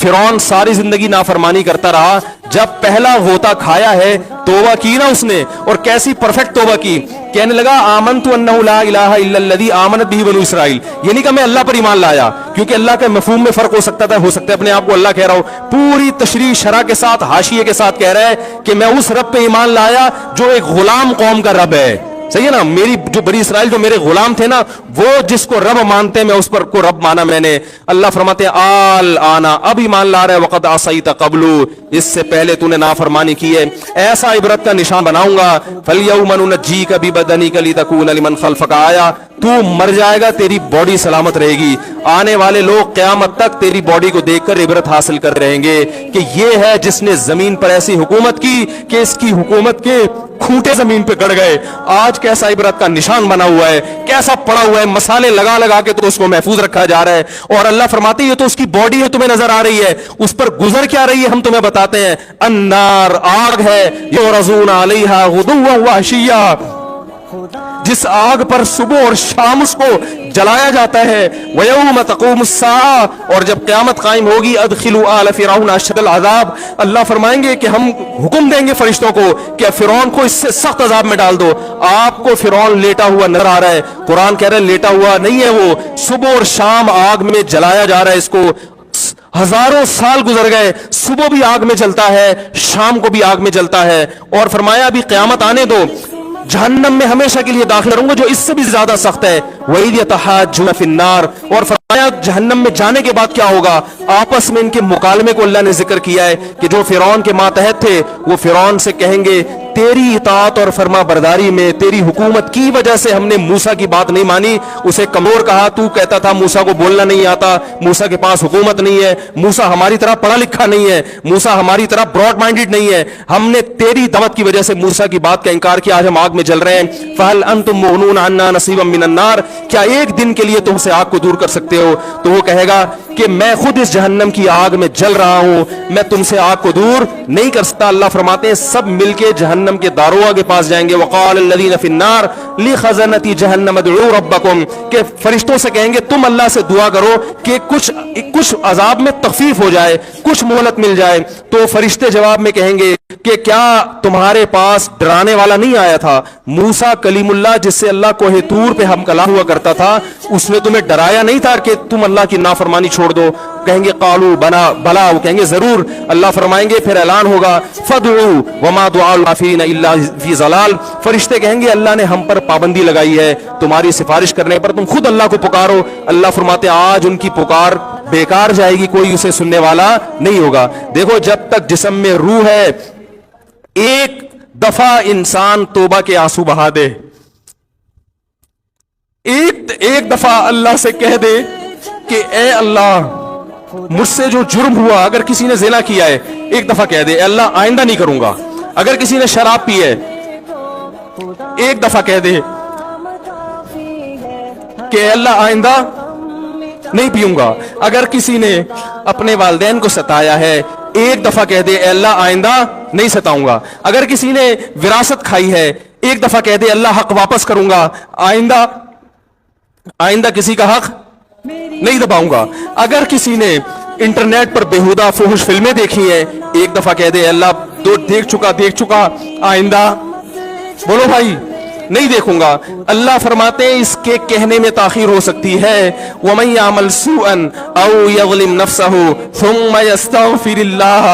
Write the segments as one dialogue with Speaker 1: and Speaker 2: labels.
Speaker 1: फिरौन सारी जिंदगी नाफरमानी करता रहा, जब पहला गोता खाया है तौबा की ना उसने, और कैसी परफेक्ट तौबा की, कहने लगा आमनतु अन्नहु ला इलाहा इल्लल्लज़ी आमनत बिही बनु इसराइल। ये नहीं कहा मैं अल्लाह पर ईमान लाया, क्योंकि अल्लाह के मफहूम में फर्क हो सकता है अपने आप को अल्लाह कह रहा हो, पूरी तशरीह शरह के साथ हाशिये के साथ कह रहा है कि मैं उस रब पे ईमान लाया जो एक गुलाम कौम का रब है। सही है ना, मेरी जो बनी इसराइल जो मेरे गुलाम थे ना, वो जिसको रब मानते हैं मैं उस पर को रब माना मैंने। अल्लाह फरमाते हैं आल आना, अब ईमान ला रहा है, वक़द असैत क़ब्लु, इससे पहले तूने नाफरमानी की है, ऐसा इबरत का निशान बनाऊंगा। फलयौम नुनज्जीका बिबदनिका लितकूना लिमन खल्फका आया, तू मर जाएगा तेरी बॉडी सलामत रहेगी, आने वाले लोग क़यामत तक तेरी बॉडी को देखकर इबरत हासिल कर रहेंगे कि ये है जिसने जमीन पर ऐसी हुकूमत की कि इसकी हुकूमत के खूंटे जमीन पे गड़ गए। आज कैसा इबरत का निशान बना हुआ है, कैसा पड़ा हुआ है, मसाले लगा लगा के तो उसको महफूज रखा जा रहा है। और अल्लाह फरमाते ये तो उसकी बॉडी है, तुम्हें नजर आ रही है, उस पर गुजर क्या रही है हम तुम्हें बताते हैं। अन्नार, आग है, युरज़ूना अलैहा गुदुव्वन व अशिय्या, जिस आग पर सुबह और शाम उसको जलाया जाता है। वयौम तक़ूमुस्साअ, और जब क़यामत कायम होगी, अदखिलू आल फ़िरऔन अशद्दल अज़ाब, अल्लाह फरमाएंगे कि हम हुक्म देंगे फरिश्तों को कि फ़िरौन को इससे सख्त अज़ाब में डाल दो। आपको फ़िरौन लेटा हुआ नजर आ रहा है, कुरान कह रहा है लेटा हुआ नहीं है, वो सुबह और शाम आग में जलाया जा रहा है। इसको हजारों साल गुजर गए, सुबह भी आग में जलता है, शाम को भी आग में जलता है। और फरमाया अभी क़यामत आने दो, जहन्नम में हमेशा के लिए दाखिल रहूंगा जो इससे भी ज्यादा सख्त है। वही यतहाज्जुन फिन्नार, और फरमाया जहन्नम में जाने के बाद क्या होगा, आपस में इनके मुकालमे को अल्लाह ने जिक्र किया है कि जो फिरौन के मातहत थे वो फिरौन से कहेंगे तेरी इताअत और फरमा बरदारी में, तेरी हुकूमत की वजह से हमने मूसा की बात नहीं मानी। उसे कमजोर कहा, तू कहता था मूसा को बोलना नहीं आता, मूसा के पास हुकूमत नहीं है, मूसा हमारी तरह पढ़ा लिखा नहीं है, मूसा हमारी तरह ब्रॉड माइंडेड नहीं है, हमने तेरी दावत की वजह से मूसा की बात का इंकार किया, आज हम आग में जल रहे हैं। फहल अंतुम मुगनून अन्ना नसीबम मिनन नार, क्या एक दिन के लिए तुमसे आग को दूर कर सकते हो? तो वो कहेगा कि मैं खुद इस जहन्नम की आग में जल रहा हूं, मैं तुमसे आग को दूर नहीं कर सकता। अल्लाह फरमाते हैं सब मिलके जहन्नम के दारोगा के पास जाएंगे। वक़ाल लज़ीना फ़िन्नार लिख़ज़नती जहन्नम उदऊ रब्बकुम, के फरिश्तों से कहेंगे तुम अल्लाह से दुआ करो कि कुछ अजाब में तखफीफ हो जाए, कुछ मोहलत मिल जाए। तो फरिश्ते जवाब में कहेंगे कि क्या तुम्हारे पास डराने वाला नहीं आया था? मूसा कलीमुल्लाह जिससे अल्लाह कोहे तूर पे हम कलाम हुआ करता था, उसने तुम्हें डराया नहीं था कि तुम अल्लाह की नाफरमानी छोड़ दो? कहेंगे कालू बना भला, वो कहेंगे जरूर। अल्लाह फरमाएंगे फिर ऐलान होगा फदउ वमा दुआउल काफिरीन इल्ला फी ज़लाल, फरिश्ते कहेंगे अल्लाह ने हम पर पाबंदी लगाई है, तुम्हारी सिफारिश करने पर तुम खुद अल्लाह को पुकारो। अल्लाह फरमाते आज उनकी पुकार बेकार जाएगी, कोई उसे सुनने वाला नहीं होगा। देखो जब तक जिस्म में रूह है, एक दफा इंसान तौबा के आंसू बहा दे, एक दफा अल्लाह से कह दे कि ए अल्लाह मुझसे जो जुर्म हुआ, अगर किसी ने ज़िना किया है एक दफा कह दे अल्लाह आइंदा नहीं करूंगा। अगर किसी ने शराब पी है एक दफा कह दे कि अल्लाह आइंदा नहीं पीऊंगा। अगर किसी ने अपने वालिदैन को सताया है एक दफा कह दे अल्लाह आइंदा नहीं सताऊंगा। अगर किसी ने विरासत खाई है एक दफा कह दे अल्लाह हक वापस करूंगा, आइंदा किसी का हक नहीं दबाऊंगा। अगर किसी ने इंटरनेट पर बेहुदा फुहश फिल्में देखी हैं एक दफा कह दे अल्लाह तो देख चुका, आइंदा बोलो भाई नहीं देखूंगा। अल्लाह फरमाते हैं इसके कहने में ताखीर हो सकती है। वमन यामल सूअन औ यज़लिम नफ्सहु सुम्मा यस्तगफिरिल्लाह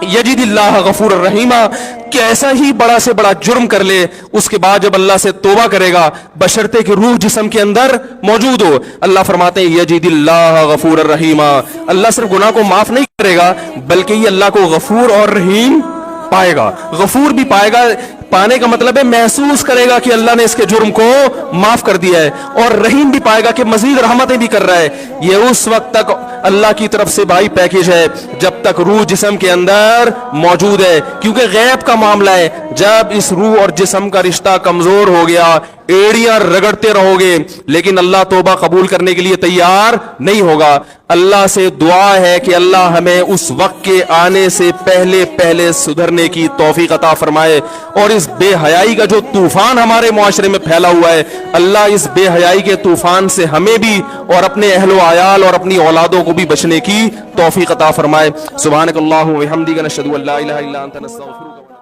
Speaker 1: यजिदिल्लाह गफूरर रहीमा, कैसा ही बड़ा से बड़ा जुर्म कर ले उसके बाद जब अल्लाह से तौबा करेगा बशर्ते कि रूह जिस्म के अंदर मौजूद हो, अल्लाह फरमाते हैं यजिदिल्लाह गफूरर रहीमा, अल्लाह सिर्फ गुनाह को माफ नहीं करेगा बल्कि ये अल्लाह को गफूर और रहीम पाएगा। गफूर भी पाएगा, पाने का मतलब है महसूस करेगा कि अल्लाह ने इसके जुर्म को माफ कर दिया है, और रहीम भी पाएगा कि मजीद रहमतें भी कर रहा है। ये उस वक्त तक अल्लाह की तरफ से भाई पैकेज है जब तक रूह जिस्म के अंदर मौजूद है, क्योंकि गैब का मामला है। जब इस रूह और जिस्म का रिश्ता कमजोर हो गया, एड़ियां रगड़ते रहोगे लेकिन अल्लाह तौबा कबूल करने के लिए तैयार नहीं होगा। अल्लाह से दुआ है कि अल्लाह हमें उस वक्त के आने से पहले पहले सुधरने की तौफीक अता फरमाए और اس بے حیائی کا جو طوفان ہمارے معاشرے میں پھیلا ہوا ہے، اللہ اس بے حیائی کے طوفان سے ہمیں بھی اور اپنے اہل و عیال اور اپنی اولادوں کو بھی بچنے کی توفیق عطا فرمائے۔ سبحانک اللہم و بحمدک، نشہد ان لا الہ الا انت، نستغفرک۔